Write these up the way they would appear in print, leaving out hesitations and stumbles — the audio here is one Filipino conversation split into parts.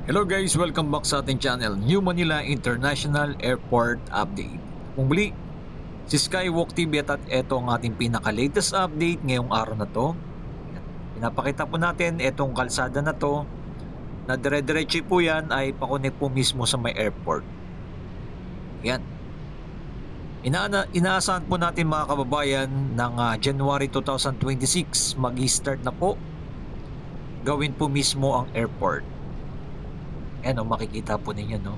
Hello guys, welcome back sa ating channel, New Manila International Airport Update. Kung muli, si Skywalk TV at ito ang ating pinaka-latest update ngayong araw na to. Ayan. Pinapakita po natin itong kalsada na to na dire-diretso po yan ay pakunik po mismo sa may airport. Yan. Inaasahan po natin mga kababayan ng January 2026 mag-start na po gawin po mismo ang airport. Ayan o, makikita po ninyo no.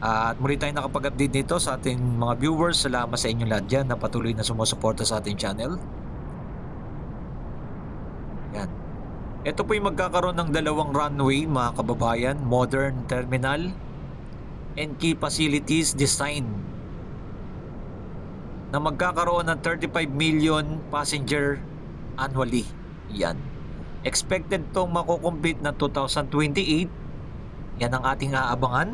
At muli tayong nakapag-update nito sa ating mga viewers. Salamat sa inyong lahat dyan na patuloy na sumusuporta sa ating channel. Yan. Ito po yung magkakaroon ng dalawang runway mga kababayan. Modern terminal and key facilities design na magkakaroon ng 35 million passenger annually. Yan. Expected tong makukomplete na 2028. Yan ang ating aabangan.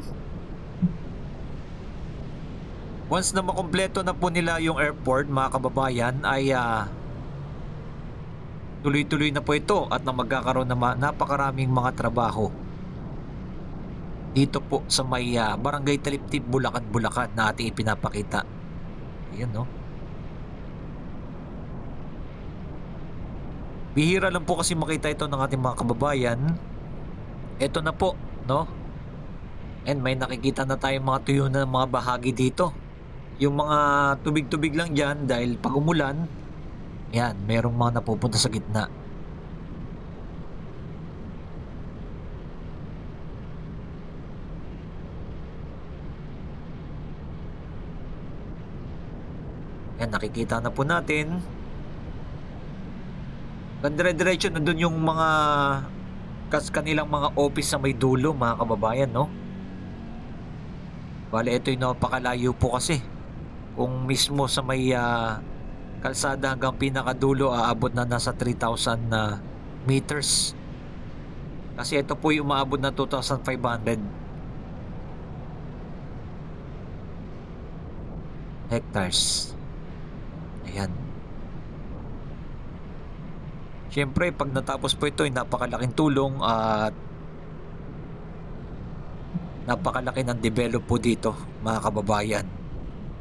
Once na makumpleto na po nila yung airport mga kababayan ay tuloy-tuloy na po ito at na magkakaroon na napakaraming mga trabaho dito po sa may Barangay Taliptip, Bulacan na ating ipinapakita. Ayan no. Bihira lang po kasi makita ito ng ating mga kababayan. Ito na po no. And may nakikita na tayong mga tuyo na mga bahagi dito. Yung mga tubig-tubig lang dyan dahil pag umulan, yan, merong mga napupunta sa gitna. Yan, nakikita na po natin. Dire-diretso na dun yung mga kanilang mga office sa may dulo mga kababayan no. Bale ito yung napakalayo po kasi. Kung mismo sa may kalsada hanggang pinakadulo aabot na nasa 3,000 meters. Kasi ito po yung umaabot na 2,500 hectares. Ayan. Siyempre pag natapos po ito ay napakalaking tulong at napakalaki ng develop po dito mga kababayan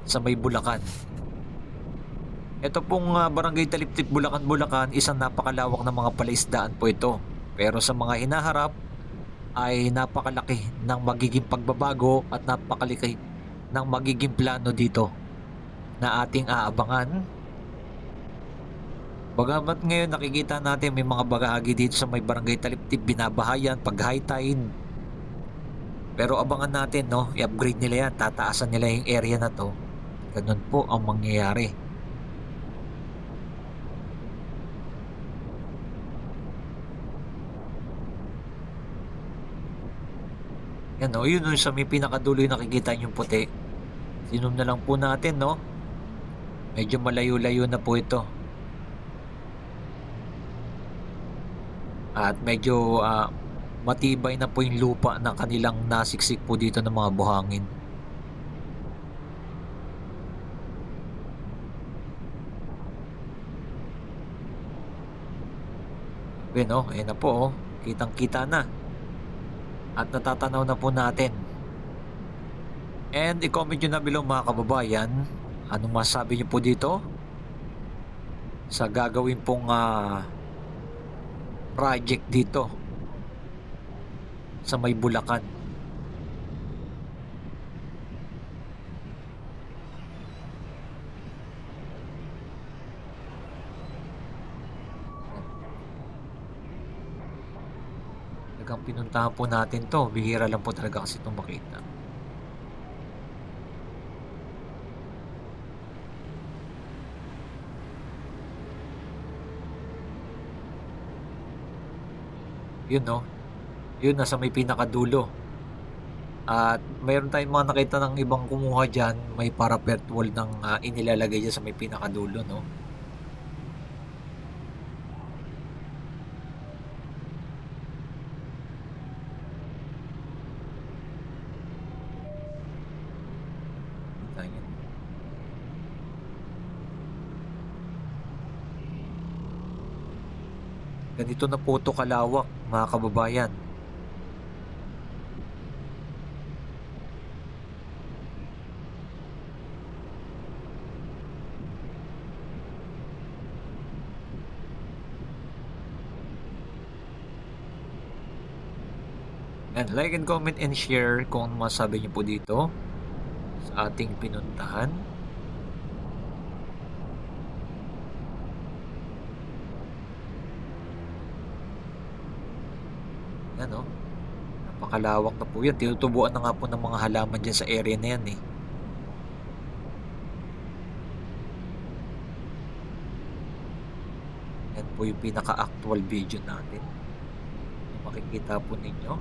sa may Bulacan. Ito pong Barangay Taliptip, Bulacan, isang napakalawak na mga palaisdaan po ito. Pero sa mga hinaharap ay napakalaki ng magiging pagbabago at napakalaki ng magiging plano dito na ating aabangan. Bagamat ngayon nakikita natin may mga bahagi dito sa may Barangay Taliptip binabahayan pag high tide. Pero abangan natin no, i-upgrade nila yan, tataasan nila yung area na to. Ganun po ang mangyayari. Yan o, yun sa may pinakadulo yung nakikita yung puti. Sinum na lang po natin no. Medyo malayo-layo na po ito. At medyo matibay na po yung lupa na kanilang nasiksik po dito ng mga buhangin. Ayan o, ayan na po o. Kitang-kita na. At natatanaw na po natin. And i-comment nyo na below mga kababayan. Anong masasabi nyo po dito? Sa gagawin pong project dito sa may Bulacan. Talagang pinuntahan po natin to. Bihira lang po talaga kasi itong makita. Yun no. Yun nasa may pinakadulo. At mayroon tayong mga nakita ng ibang kumuha dyan. May parapet wall ng inilalagay dyan sa may pinakadulo no. Ayan. Ganito na po ito kalawak mga kababayan. And like and comment and share kung ano masabi niyo po dito sa ating pinuntahan. Yan oh, napakalawak na po yan. Tinutubuan na nga po ng mga halaman dyan sa area na yan eh. Yan po yung pinaka-actual video natin. Yung makikita po ninyo.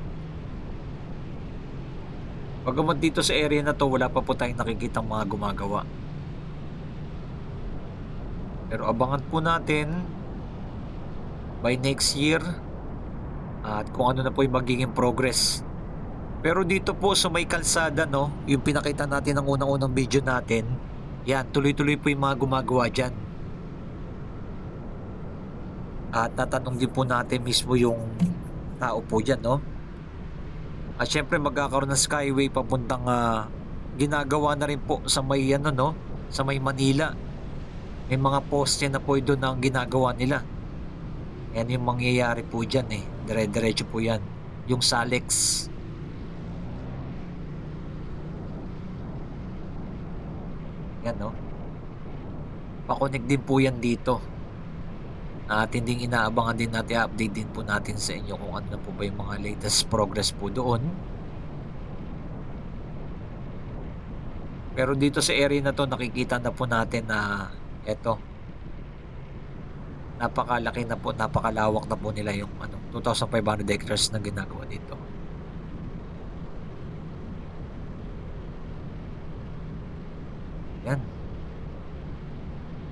Bagamat dito sa area na to, wala pa po tayong nakikitang mga gumagawa. Pero abangan po natin by next year at kung ano na po yung magiging progress. Pero dito po sa may kalsada, no, yung pinakita natin ng unang-unang video natin, yan, tuloy-tuloy po yung mga gumagawa dyan. At natanong din po natin mismo yung tao po dyan, no. At syempre magkakaroon ng skyway papuntang ginagawa na rin po sa may ano, no, sa may Manila. May mga poste na po doon ang ginagawa nila. Yan yung mangyayari po dyan eh. Dire-diretso po yan. Yung Salex. Yan no. Pakonek din po yan dito. At hindi inaabangan din natin, update din po natin sa inyo kung ano na po ba yung mga latest progress po doon. Pero dito sa area na to nakikita na po natin na eto, napakalaki na po, napakalawak na po nila yung 2,500 hectares na ginagawa dito. Yan.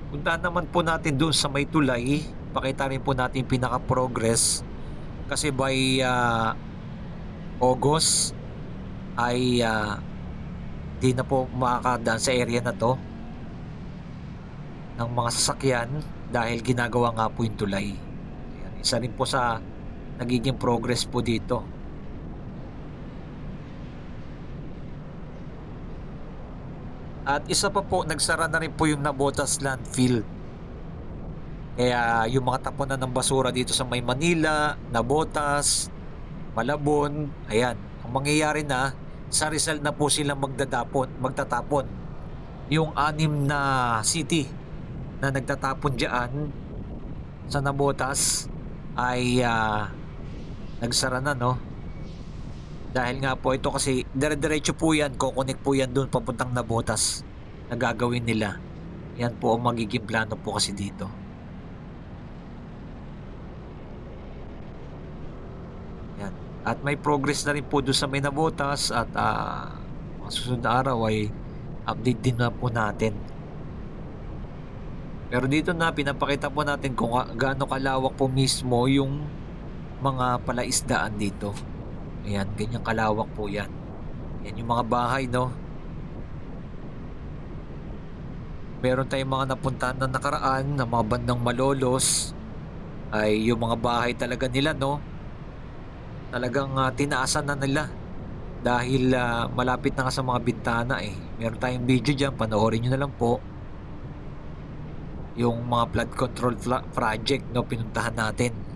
Punta naman po natin doon sa may tulay. Pakita rin po natin yung pinaka-progress. Kasi by August ay di na po makakadaan sa area na to ng mga sasakyan dahil ginagawa nga po yung tulay. Ayan, isa rin po sa nagiging progress po dito. At isa pa po, nagsara na rin po yung Nabotas landfill. Kaya yung mga tapunan ng basura dito sa may Manila, Nabotas, Malabon, ayan, ang mangyayari na, sa Rizal na po silang magtatapon. Yung 6 na city na nagtatapon dyan sa Nabotas ay nagsara na, no? Dahil nga po ito kasi dire-diretso po yan, kukonek po yan doon papuntang Nabotas na gagawin nila. Yan po ang magiging plano po kasi dito. Yan. At may progress na rin po doon sa may Nabotas at mga susunod na araw ay update din na po natin. Pero dito na pinapakita po natin kung gaano kalawak po mismo yung mga palaisdaan dito. Ayan, ganyan kalawak po yan. Yan yung mga bahay, no? Meron tayong mga napuntahan na nakaraan na mga bandang Malolos. Ay yung mga bahay talaga nila, no? Talagang tinaasan na nila. Dahil malapit na nga sa mga bintana eh. Meron tayong video dyan, panoorin nyo na lang po. Yung mga flood control project, no, pinuntahan natin.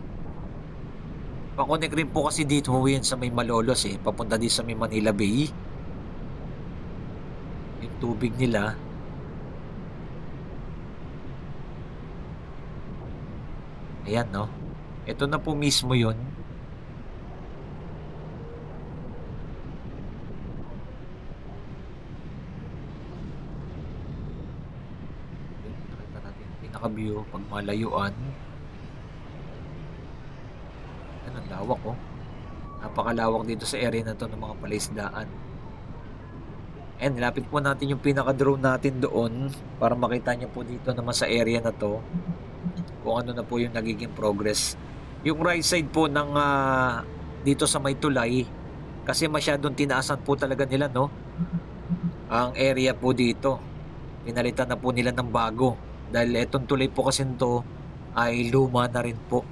Pakonek rin po kasi dito yan sa may Malolos eh. Papunta din sa may Manila Bay. Yung tubig nila. Ayan, no? Ito na po mismo yun. Nakita natin yung pinaka-view pag malayuan. Yan, ang lawak oh. Napakalawak dito sa area na to ng mga palaisdaan. And nilapit po natin yung pinaka-drone natin doon para makita nyo po dito naman sa area na to kung ano na po yung nagiging progress. Yung right side po ng dito sa may tulay kasi masyadong tinaasan po talaga nila, no? Ang area po dito. Pinalitan na po nila ng bago dahil etong tulay po kasi nito ay luma na rin po.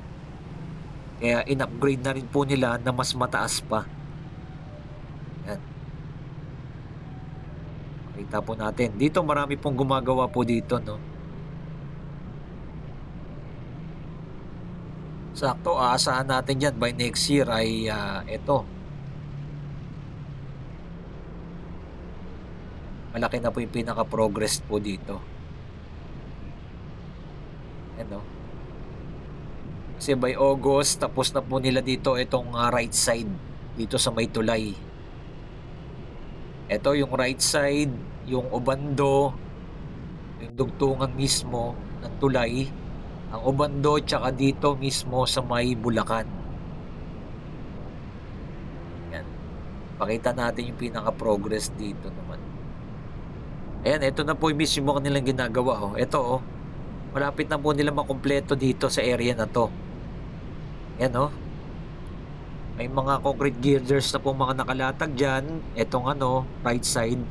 Kaya in-upgrade na rin po nila na mas mataas pa. Yan. Makita po natin. Dito marami pong gumagawa po dito, no? Sakto, aasahan natin yan by next year ay ito. Malaki na po yung pinaka-progress po dito. Ayan, oh. Kasi by August, tapos na po nila dito itong right side dito sa may tulay. Ito yung right side, yung Obando, yung dugtungan mismo ng tulay. Ang Obando tsaka dito mismo sa may Bulacan. Yan. Pakita natin yung pinaka-progress dito naman. Ayan, ito na po yung mismo kanilang ginagawa. Oh. Ito, oh. Malapit na po nila makumpleto dito sa area na to. Yan, oh. May mga concrete girders na po mga nakalatag dyan. Itong right side.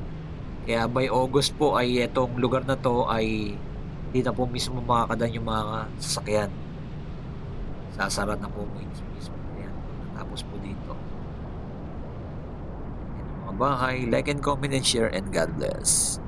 Kaya by August po ay itong lugar na to ay hindi na po mismo makakadan yung mga sasakyan. Sasara na po mismo. Ayan, tapos po dito. Ayan, mga bahay. Like and comment and share and God bless.